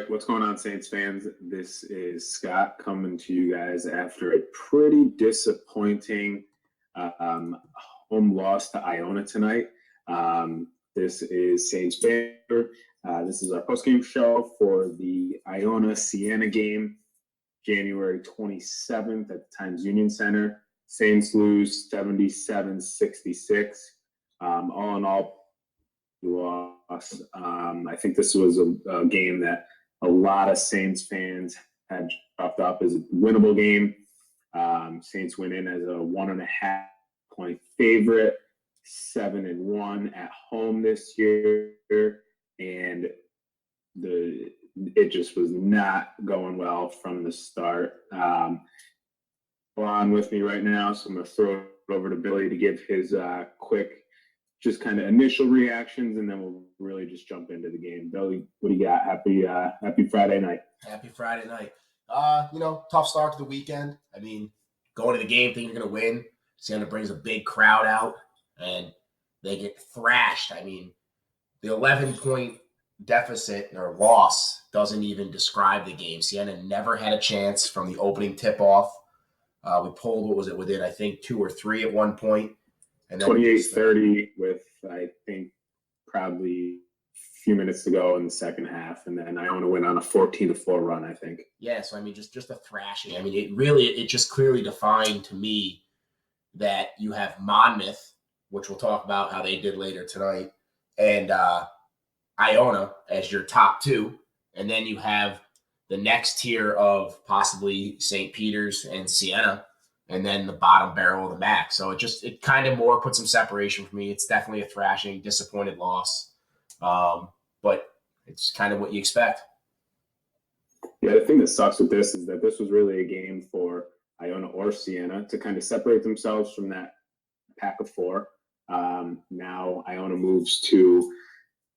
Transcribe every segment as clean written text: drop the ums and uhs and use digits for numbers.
right, what's going on, Saints fans? This is Scott coming to you guys after a pretty disappointing um, home loss to Iona tonight. This is Saintsbanter. This is our post-game show for the Iona-Siena game, January 27th at the Times Union Center. Saints lose 77-66. All in all, loss. I think this was a game that a lot of Saints fans had dropped up as a winnable game. Saints went in as a 1.5 point favorite, 7-1 at home this year, and it just was not going well from the start. On with me right now, so I'm going to throw it over to Billy to give his quick, just kind of initial reactions, and then we'll really just jump into the game. Billy, what do you got? Happy Friday night. Happy Friday night. Tough start to the weekend. I mean, going to the game thinking you're going to win. Siena brings a big crowd out, and they get thrashed. I mean, the 11-point deficit or loss doesn't even describe the game. Siena never had a chance from the opening tip-off. We pulled, within, I think, 2 or 3 at one point. And 28-30 with, I think, probably a few minutes to go in the second half. And then Iona went on a 14-4 run, I think. Yeah, so, I mean, just a thrashing. I mean, it just clearly defined to me that you have Monmouth, which we'll talk about how they did later tonight, and Iona as your top two. And then you have the next tier of possibly St. Peter's and Siena, and then the bottom barrel of the MAC. So it kind of more put some separation for me. It's definitely a thrashing, disappointed loss. But it's kind of what you expect. Yeah, the thing that sucks with this is that this was really a game for Iona or Siena to kind of separate themselves from that pack of 4. Now Iona moves to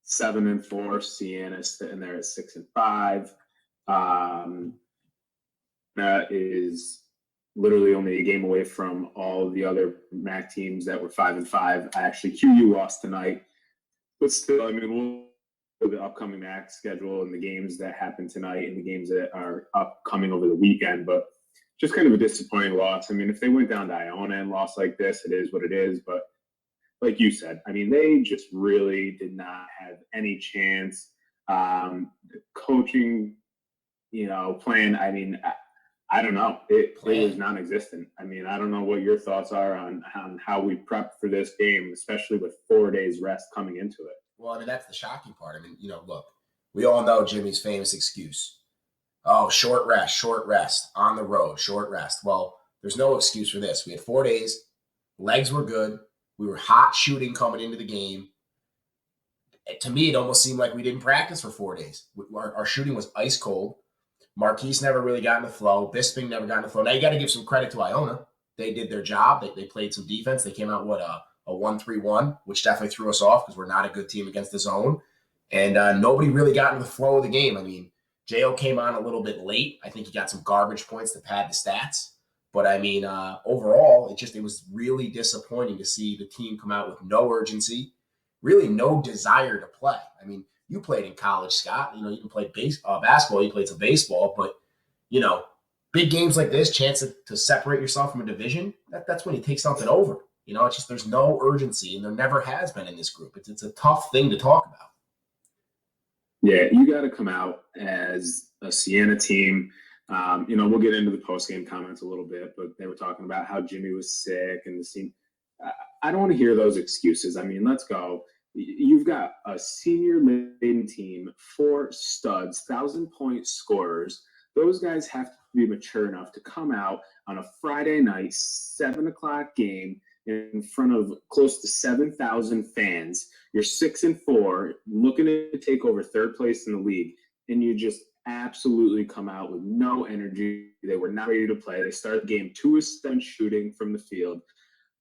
7-4. Siena's sitting there at 6-5. That is literally only a game away from all the other MAC teams that were 5-5. Actually, QU lost tonight, but still, I mean, the upcoming MAC schedule and the games that happen tonight and the games that are upcoming over the weekend. But just kind of a disappointing loss. I mean, if they went down to Iona and lost like this, it is what it is. But like you said, I mean, they just really did not have any chance. The coaching, plan, I mean, I don't know. It was non-existent. I mean, I don't know what your thoughts are on how we prepped for this game, especially with 4 days rest coming into it. Well, I mean, that's the shocking part. I mean, look, we all know Jimmy's famous excuse. Oh, short rest, on the road, short rest. Well, there's no excuse for this. We had 4 days. Legs were good. We were hot shooting coming into the game. To me, it almost seemed like we didn't practice for 4 days. Our shooting was ice cold. Marquise never really got in the flow. Bisping never got in the flow. Now, you got to give some credit to Iona. They did their job. They played some defense. They came out with a 1-3-1, which definitely threw us off because we're not a good team against the zone. And nobody really got in the flow of the game. I mean, J.O. came on a little bit late. I think he got some garbage points to pad the stats. But, I mean, overall, it was really disappointing to see the team come out with no urgency, really no desire to play. I mean, you played in college, Scott. You can play basketball. You played some baseball. But, big games like this, chance to separate yourself from a division, that's when you take something over. It's just there's no urgency, and there never has been in this group. It's a tough thing to talk about. Yeah, you got to come out as a Siena team. We'll get into the post-game comments a little bit, but they were talking about how Jimmy was sick and the team. I don't want to hear those excuses. I mean, let's go. You've got a senior-laden team, 4 studs, 1,000-point scorers. Those guys have to be mature enough to come out on a Friday night, 7 o'clock game in front of close to 7,000 fans. You're 6-4, looking to take over 3rd place in the league, and you just absolutely come out with no energy. They were not ready to play. They started the game 2 of 7 shooting from the field.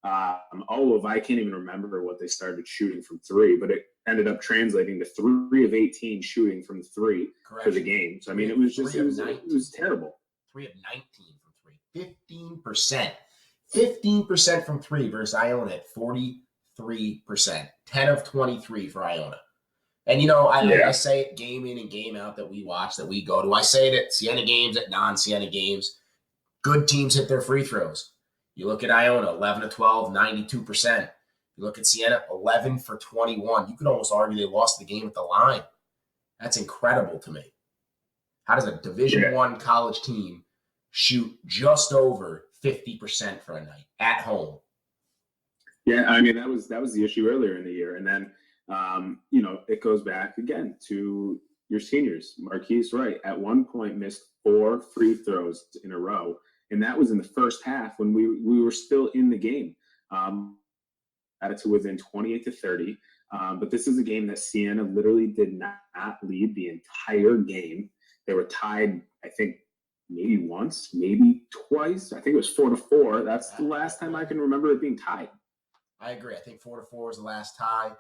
I can't even remember what they started shooting from 3, but it ended up translating to 3 of 18 shooting from 3 for the game. So, I mean, it was terrible. 3 of 19 from 3, 15%. 15% from 3 versus Iona at 43%. 10 of 23 for Iona. And, I Yeah. say it game in and game out that we watch, that we go to. I say it at Siena games, at non-Siena games. Good teams hit their free throws. You look at Iona, 11 to 12, 92%. You look at Siena, 11 for 21. You could almost argue they lost the game at the line. That's incredible to me. How does a Division I college team shoot just over 50% for a night at home? Yeah, I mean that was the issue earlier in the year, and then it goes back again to your seniors. Marquise Wright at one point missed 4 free throws in a row, and that was in the first half when we were still in the game. At it to within 28 to 30. But this is a game that Siena literally did not lead the entire game. They were tied, I think, maybe once, maybe twice. I think it was 4-4. That's the last time I can remember it being tied. I agree. I think 4-4 was the last tie.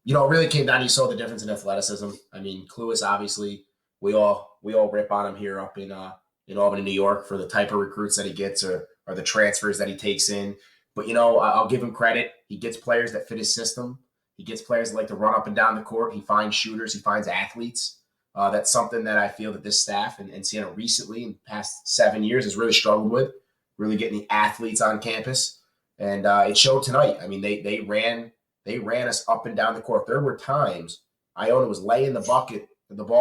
It really came down. You saw the difference in athleticism. I mean, Cluis, obviously, we all rip on him here up in Albany, New York, for the type of recruits that he gets or the transfers that he takes in. But, I'll give him credit. He gets players that fit his system. He gets players that like to run up and down the court. He finds shooters. He finds athletes. That's something that I feel that this staff and Siena recently, in the past 7 years, has really struggled with, really getting the athletes on campus. And it showed tonight. I mean, they ran us up and down the court. There were times Iona was laying the ball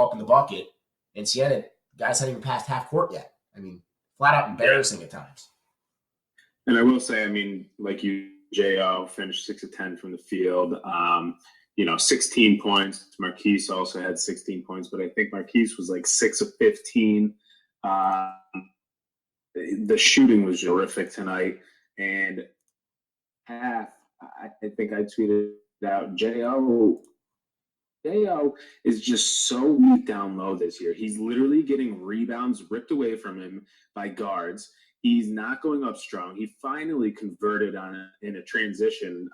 up in the bucket, and Siena, guys hadn't even passed half court yet. I mean, flat out embarrassing at times. And I will say, I mean, like J.O. finished 6 of 10 from the field. 16 points. Marquise also had 16 points, but I think Marquise was like 6 of 15. The shooting was terrific tonight. And half, I think I tweeted out, J.O. is just so weak down low this year. He's literally getting rebounds ripped away from him by guards. He's not going up strong. He finally converted in a transition.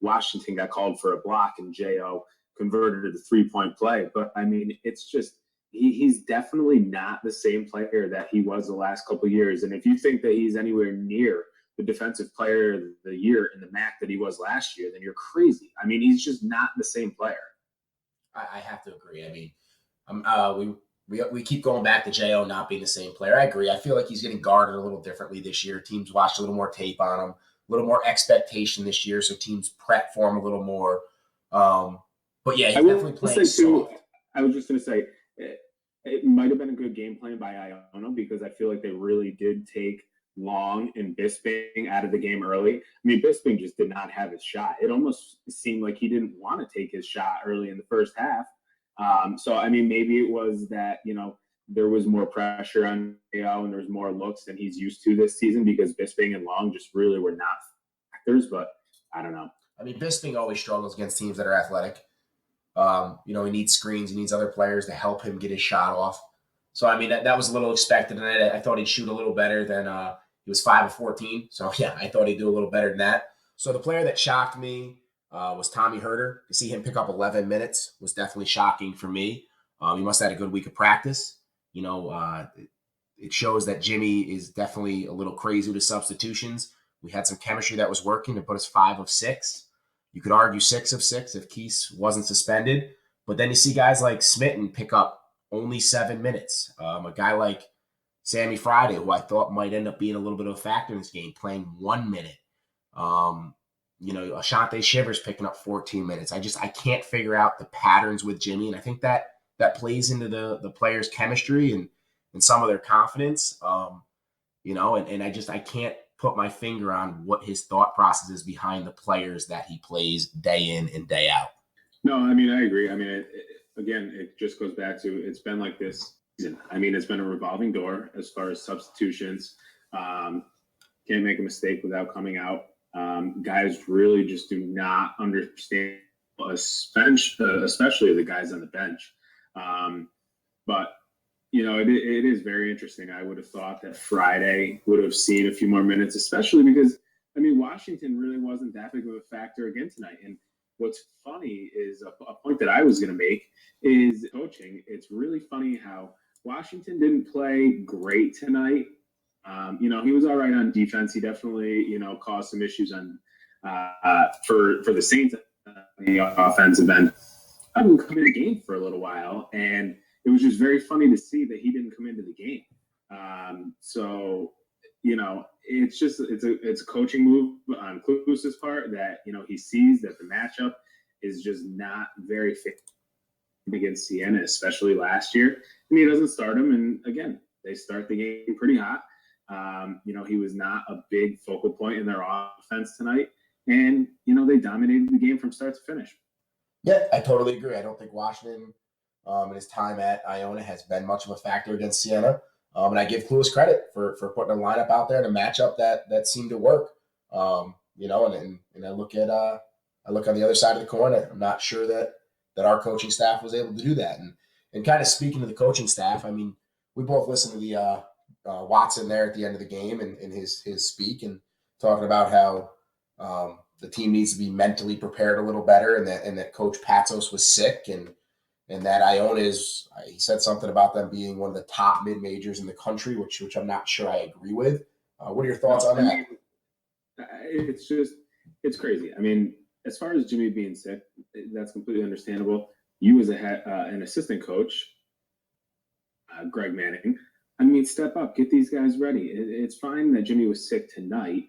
Washington got called for a block, and J.O. converted to the 3-point play. But, I mean, it's just he's definitely not the same player that he was the last couple of years. And if you think that he's anywhere near the defensive player of the year in the MAC that he was last year, then you're crazy. I mean, he's just not the same player. I have to agree. I mean, we keep going back to J.O. not being the same player. I agree. I feel like he's getting guarded a little differently this year. Teams watched a little more tape on him, a little more expectation this year, so teams prep for him a little more. But yeah, he's definitely playing soft. I was just going to say, it might have been a good game plan by Iona because I feel like they really did take Long and Bisping out of the game early. I mean, Bisping just did not have his shot. It almost seemed like he didn't want to take his shot early in the first half. So, I mean, maybe it was that, there was more pressure on J.O. and there's more looks than he's used to this season because Bisping and Long just really were not factors, but I don't know. I mean, Bisping always struggles against teams that are athletic. He needs screens. He needs other players to help him get his shot off. So, I mean, that was a little expected, and I thought he'd shoot a little better than he was 5 of 14. So, yeah, I thought he'd do a little better than that. So, the player that shocked me was Tommy Herter. To see him pick up 11 minutes was definitely shocking for me. He must have had a good week of practice. It shows that Jimmy is definitely a little crazy with substitutions. We had some chemistry that was working to put us 5 of 6. You could argue 6 of 6 if Keese wasn't suspended. But then you see guys like Smitten pick up only 7 minutes. A guy like Sammy Friday, who I thought might end up being a little bit of a factor in this game, playing 1 minute. Ashante Shivers picking up 14 minutes. I can't figure out the patterns with Jimmy, and I think that plays into the players' chemistry and some of their confidence. And I can't put my finger on what his thought process is behind the players that he plays day in and day out. No, I mean, I agree. I mean, it just goes back to it's been like this season. I mean, it's been a revolving door as far as substitutions. Can't make a mistake without coming out. Guys really just do not understand, especially the guys on the bench. But it is very interesting. I would have thought that Friday would have seen a few more minutes, especially because, I mean, Washington really wasn't that big of a factor again tonight. And what's funny is a point that I was going to make is coaching. It's really funny how Washington didn't play great tonight. He was all right on defense. He definitely, caused some issues on for the Saints on the offensive end. him come in the game for a little while, and it was just very funny to see that he didn't come into the game. So it's a coaching move on Klus's part that he sees that the matchup is just not very fit against Siena, especially last year, and he doesn't start him. And again, they start the game pretty hot. He was not a big focal point in their offense tonight, and they dominated the game from start to finish. Yeah, I totally agree. I don't think Washington in his time at Iona has been much of a factor against Siena. And I give Cluis credit for putting a lineup out there and a matchup that seemed to work. And I look at on the other side of the coin. I'm not sure that our coaching staff was able to do that. And kind of speaking to the coaching staff, I mean, we both listened to the Watson there at the end of the game and his speak and talking about how the team needs to be mentally prepared a little better, and that Coach Patsos was sick, and that Iona is. He said something about them being one of the top mid majors in the country, which I'm not sure I agree with. What are your thoughts on that? It's crazy. I mean, as far as Jimmy being sick, that's completely understandable. You as an assistant coach, Greg Manning, I mean, step up, get these guys ready. It's fine that Jimmy was sick tonight.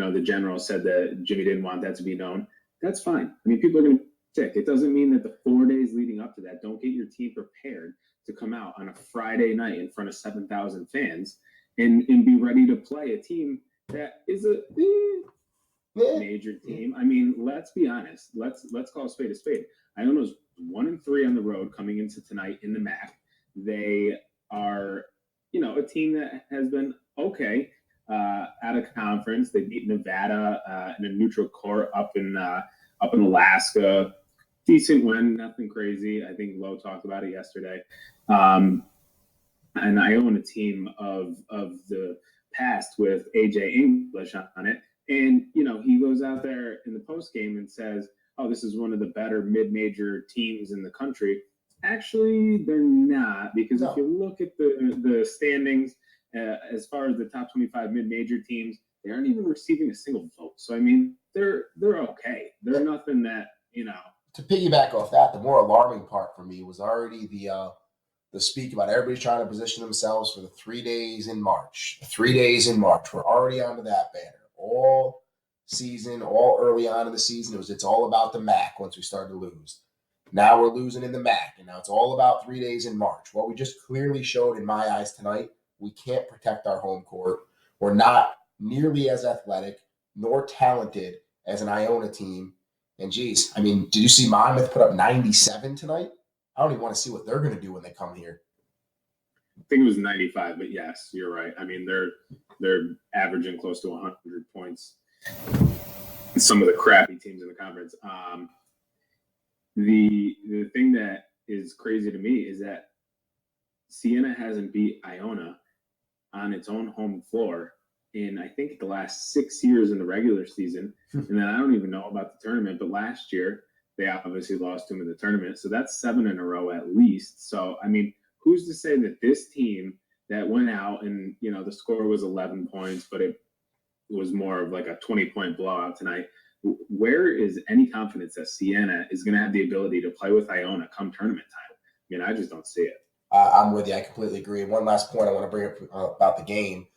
The general said that Jimmy didn't want that to be known. That's fine. I mean, people are going to be sick. It doesn't mean that the 4 days leading up to that, don't get your team prepared to come out on a Friday night in front of 7,000 fans and be ready to play a team that is a major team. I mean, let's be honest. Let's call a spade a spade. Iona's 1-3 on the road coming into tonight in the MAC. They are, a team that has been okay out of conference. They beat Nevada in a neutral court up in Alaska. Decent win, nothing crazy. I think Lowe talked about it yesterday. And I own a team of the past with AJ English on it. And, he goes out there in the post game and says, oh, this is one of the better mid-major teams in the country. Actually, they're not, because if you look at the standings, as far as the top 25 mid-major teams, they aren't even receiving a single vote. So, I mean, they're okay. They're nothing that, To piggyback off that, the more alarming part for me was already the speak about everybody trying to position themselves for the 3 days in March. The 3 days in March. We're already onto that banner. All season, all early on in the season, it's all about the MAC once we started to lose. Now we're losing in the MAC, and now it's all about 3 days in March. Well, we just clearly showed in my eyes tonight we can't protect our home court. We're not nearly as athletic nor talented as an Iona team. And geez, I mean, did you see Monmouth put up 97 tonight? I don't even want to see what they're going to do when they come here. I think it was 95, but yes, you're right. I mean, they're averaging close to 100 points. Some of the crappy teams in the conference. The thing that is crazy to me is that Siena hasn't beat Iona on its own home floor in, I think, the last 6 years in the regular season. And then I don't even know about the tournament, but last year they obviously lost to them in the tournament. So that's 7 in a row at least. So, I mean, who's to say that this team that went out and, the score was 11 points, but it was more of like a 20-point blowout tonight. Where is any confidence that Siena is going to have the ability to play with Iona come tournament time? I mean, I just don't see it. I'm with you. I completely agree. One last point I want to bring up about the game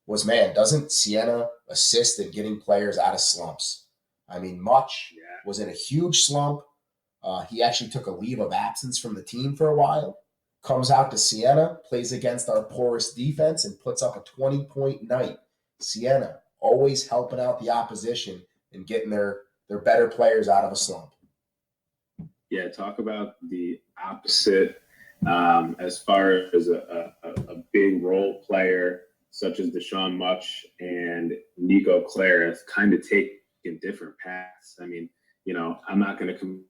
was, man, doesn't Siena assist in getting players out of slumps? I mean, Much was in a huge slump. He actually took a leave of absence from the team for a while, comes out to Siena, plays against our porous defense, and puts up a 20-point night. Siena always helping out the opposition and getting their better players out of a slump. Yeah, talk about the opposite as far as a big role player such as Deshaun Much and Nico Clare have kind of taken different paths. I mean, I'm not going to come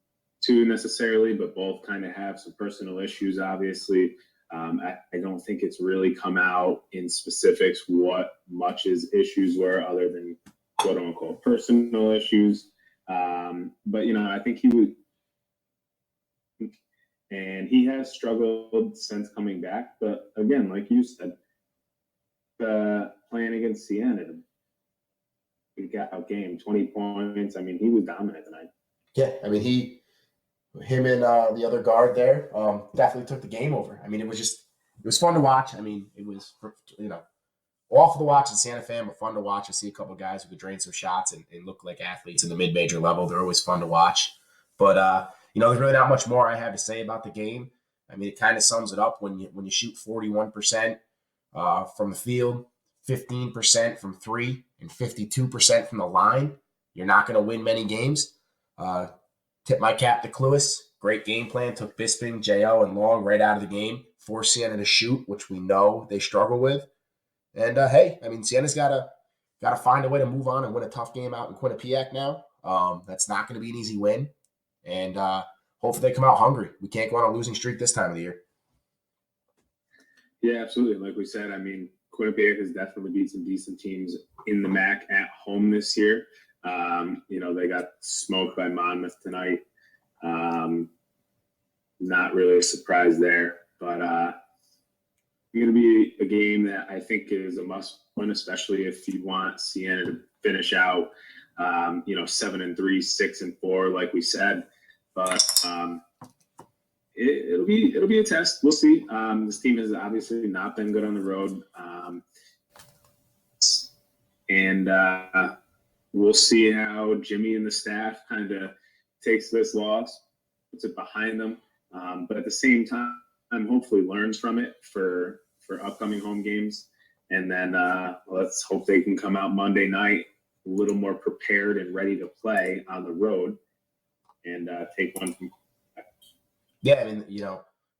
to necessarily, but both kind of have some personal issues, obviously. I don't think it's really come out in specifics what Much's issues were other than quote unquote personal issues. But, I think he would, and he has struggled since coming back. But again, like you said, playing against Siena, he got out game 20 points. I mean, he was dominant tonight. Yeah, I mean, him and the other guard there definitely took the game over. I mean, it was fun to watch. I mean, it was, awful to watch in Santa Fe, but fun to watch and see a couple of guys who could drain some shots and look like athletes in the mid-major level. They're always fun to watch. But there's really not much more I have to say about the game. I mean, it kind of sums it up when you shoot 41% from the field, 15% from three, and 52% from the line. You're not going to win many games. Tip my cap to Cluis. Great game plan. Took Bisping, Jo, and Long right out of the game. Forced Siena to shoot, which we know they struggle with. And hey, I mean, Siena's gotta find a way to move on and win a tough game out in Quinnipiac now. That's not going to be an easy win, and hopefully they come out hungry. We can't go on a losing streak this time of the year. Yeah, absolutely. Like we said, I mean, Quinnipiac has definitely beat some decent teams in the MAC at home this year. They got smoked by Monmouth tonight. Not really a surprise there, but going to be a game that I think is a must win, especially if you want Siena to finish out, 7-3, 6-4, like we said. But it'll be a test. We'll see. This team has obviously not been good on the road, and we'll see how Jimmy and the staff kind of takes this loss, puts it behind them, but at the same time, hopefully learns from it for upcoming home games. And then let's hope they can come out Monday night a little more prepared and ready to play on the road and take one from. Yeah, I mean,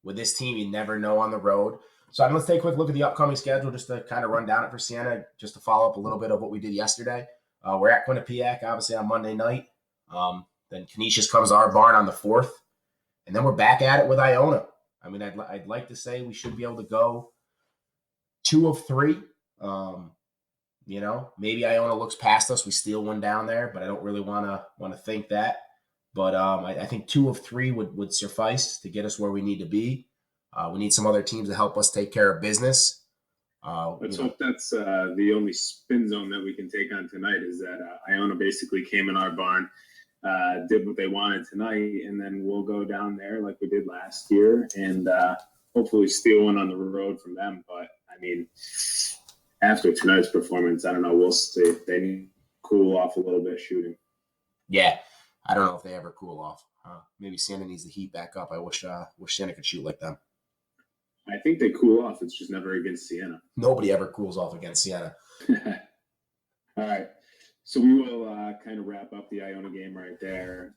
with this team, you never know on the road. So let's take a quick look at the upcoming schedule just to kind of run down it for Siena, just to follow up a little bit of what we did yesterday. We're at Quinnipiac, obviously, on Monday night. Then Canisius comes to our barn on the 4th. And then we're back at it with Iona. I mean, I'd like to say we should be able to go 2 of 3. Maybe Iona looks past us. We steal one down there, but I don't really want to think that. But I think 2 of 3 would suffice to get us where we need to be. We need some other teams to help us take care of business. Let's hope that's the only spin zone that we can take on tonight is that Iona basically came in our barn, did what they wanted tonight, and then we'll go down there like we did last year and hopefully steal one on the road from them. But, I mean, after tonight's performance, I don't know. We'll see. They need to cool off a little bit shooting. Yeah, I don't know if they ever cool off. Maybe Siena needs the heat back up. I wish Siena could shoot like them. I think they cool off. It's just never against Siena. Nobody ever cools off against Siena. All right. So we will kind of wrap up the Iona game right there.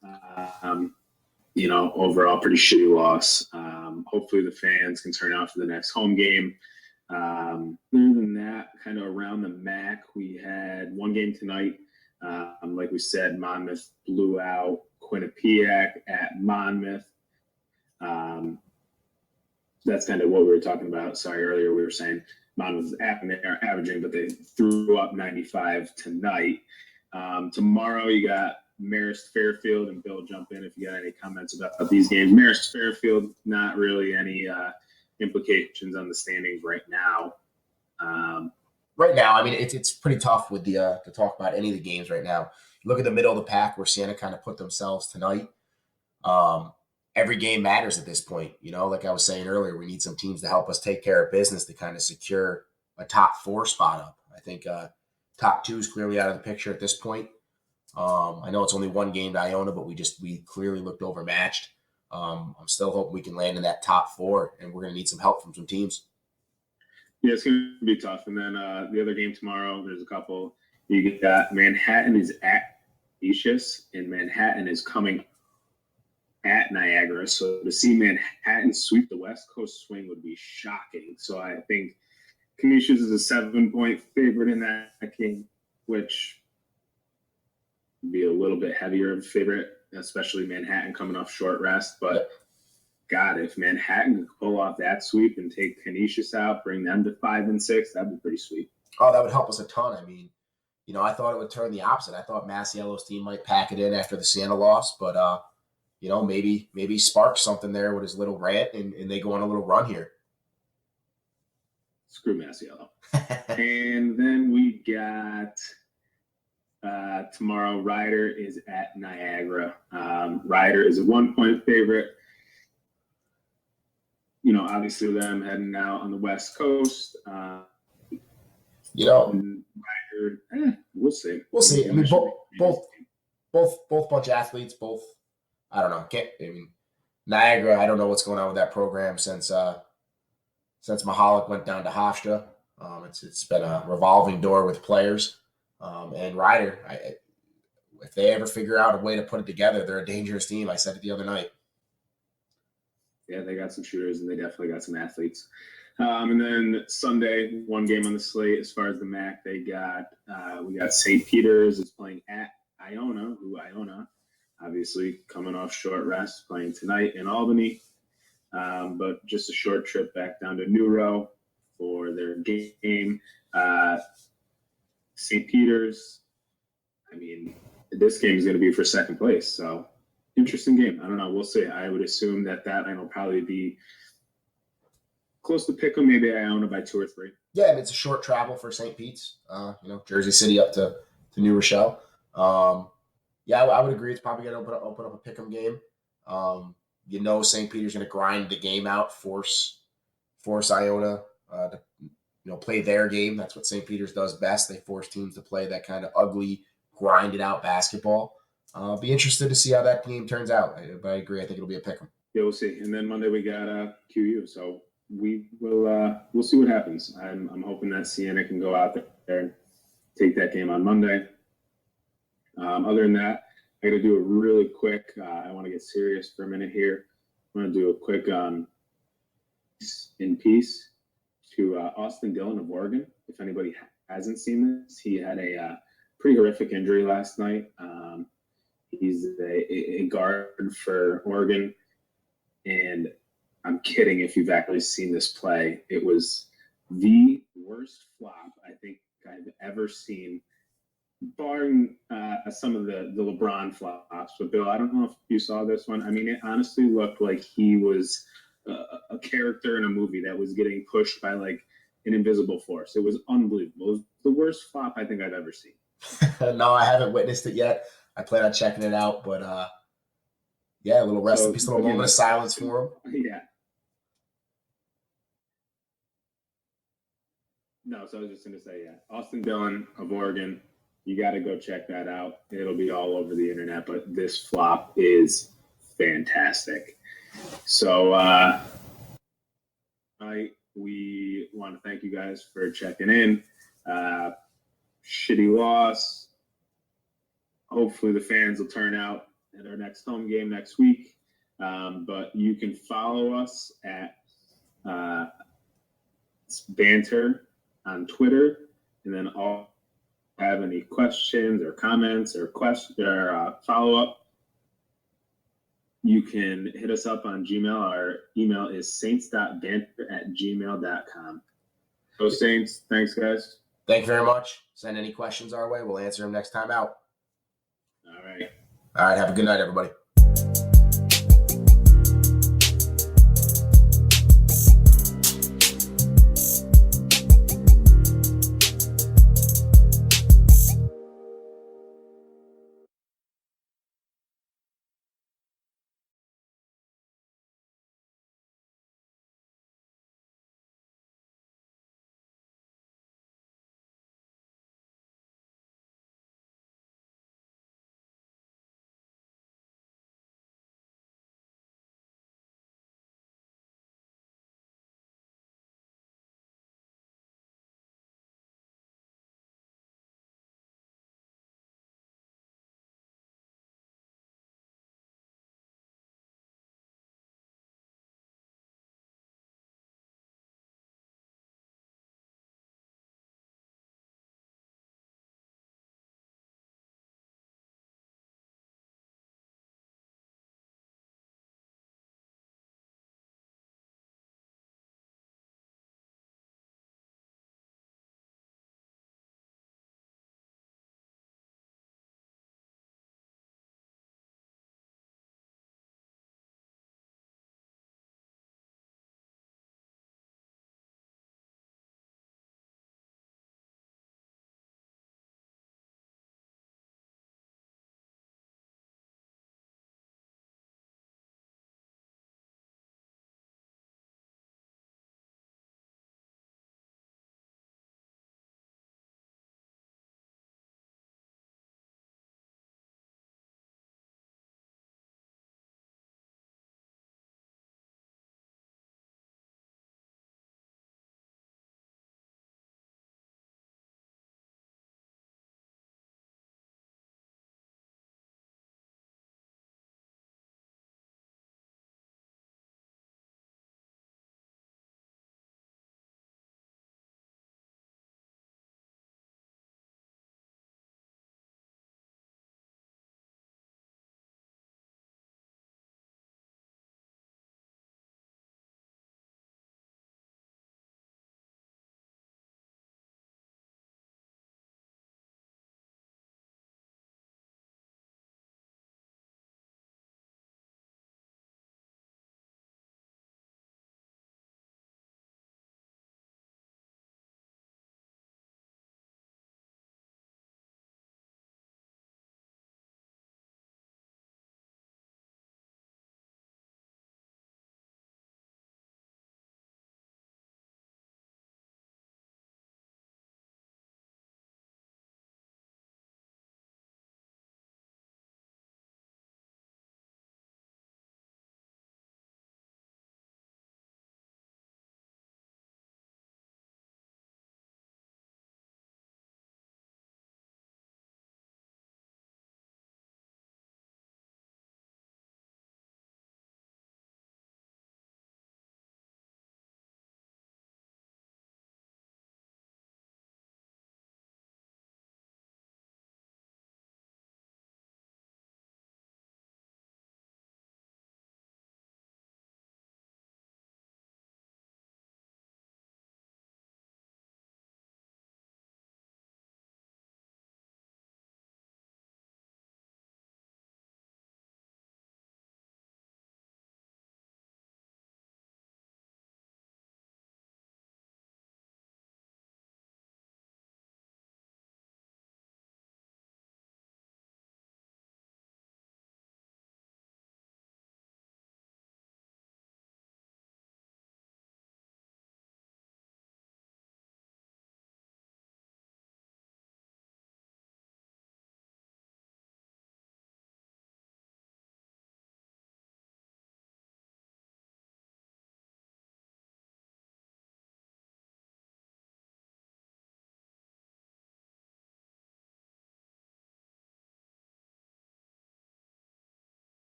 Overall pretty shitty loss. Hopefully the fans can turn out for the next home game. Other than that, kind of around the MAC, we had one game tonight. Like we said, Monmouth blew out Quinnipiac at Monmouth. That's kind of what we were talking about. Sorry, earlier we were saying Monmouth was averaging, but they threw up 95 tonight. Tomorrow you got Marist Fairfield, and Bill, jump in if you got any comments about these games. Marist Fairfield, not really any implications on the standings right now. Right now, I mean, it's pretty tough with to talk about any of the games right now. Look at the middle of the pack where Siena kind of put themselves tonight. Every game matters at this point. Like I was saying earlier, we need some teams to help us take care of business to kind of secure a top 4 spot up. I think top 2 is clearly out of the picture at this point. I know it's only one game to Iona, but we clearly looked overmatched. I'm still hoping we can land in that top 4, and we're going to need some help from some teams. Yeah, it's going to be tough. And then the other game tomorrow, there's a couple. You got Manhattan is at Canisius, and Manhattan is coming at Niagara. So to see Manhattan sweep the West Coast swing would be shocking. So I think Canisius is a 7-point favorite in that game, which would be a little bit heavier of a favorite, especially Manhattan coming off short rest. But God, if Manhattan could pull off that sweep and take Canisius out, bring them to 5-6, that'd be pretty sweet. Oh, that would help us a ton. I mean, I thought it would turn the opposite. I thought Masiello's team might pack it in after the Siena loss, but maybe spark something there with his little rant, and they go on a little run here. Screw Masiello. And then we got tomorrow, Ryder is at Niagara. Ryder is a 1-point favorite. Obviously them heading out on the West Coast. Ryder, we'll see. We'll see. I mean, both bunch of athletes. Both, I don't know. Niagara. I don't know what's going on with that program since Mahalik went down to Hofstra. It's been a revolving door with players. And Ryder, if they ever figure out a way to put it together, they're a dangerous team. I said it the other night. Yeah, they got some shooters, and they definitely got some athletes. And then Sunday, one game on the slate as far as the MAC. We got St. Peter's is playing at Iona, obviously coming off short rest, playing tonight in Albany. But just a short trip back down to New Row for their game. St. Peter's, this game is going to be for second place. So interesting game. I don't know. We'll see. I would assume that will probably be close to pick 'em, maybe Iona by 2 or 3. Yeah, and it's a short travel for St. Pete's. Jersey City up to New Rochelle. I would agree. It's probably going to open up a pick 'em game. St. Peter's going to grind the game out, force Iona to play their game. That's what St. Peter's does best. They force teams to play that kind of ugly, grinded out basketball. Be interested to see how that game turns out. But I agree. I think it'll be a pick 'em. Yeah, we'll see. And then Monday we got QU. So we'll see what happens. I'm hoping that Siena can go out there and take that game on Monday. Other than that, I got to do a really quick. I want to get serious for a minute here. I want to do a quick in peace to Austin Dillon of Oregon. If anybody hasn't seen this, he had a pretty horrific injury last night. He's a guard for Oregon, and I'm kidding if you've actually seen this play. It was the worst flop I think I've ever seen, barring some of the LeBron flops. But Bill, I don't know if you saw this one. It honestly looked like he was a character in a movie that was getting pushed by like an invisible force. It was unbelievable. It was the worst flop I think I've ever seen. No, I haven't witnessed it yet. I plan on checking it out, but a little rest in peace, a little moment of silence for him. Yeah. No, so I was just going to say, Austin Dillon of Oregon, you got to go check that out. It'll be all over the internet, but this flop is fantastic. So we want to thank you guys for checking in. Shitty loss. Hopefully the fans will turn out at our next home game next week. But you can follow us at Banter on Twitter, and then all have any questions or comments or follow-up, you can hit us up on Gmail. Our email is saints.banter@gmail.com. Go Saints. Thanks, guys. Thank you very much. Send any questions our way. We'll answer them next time out. All right. All right. Have a good night, everybody.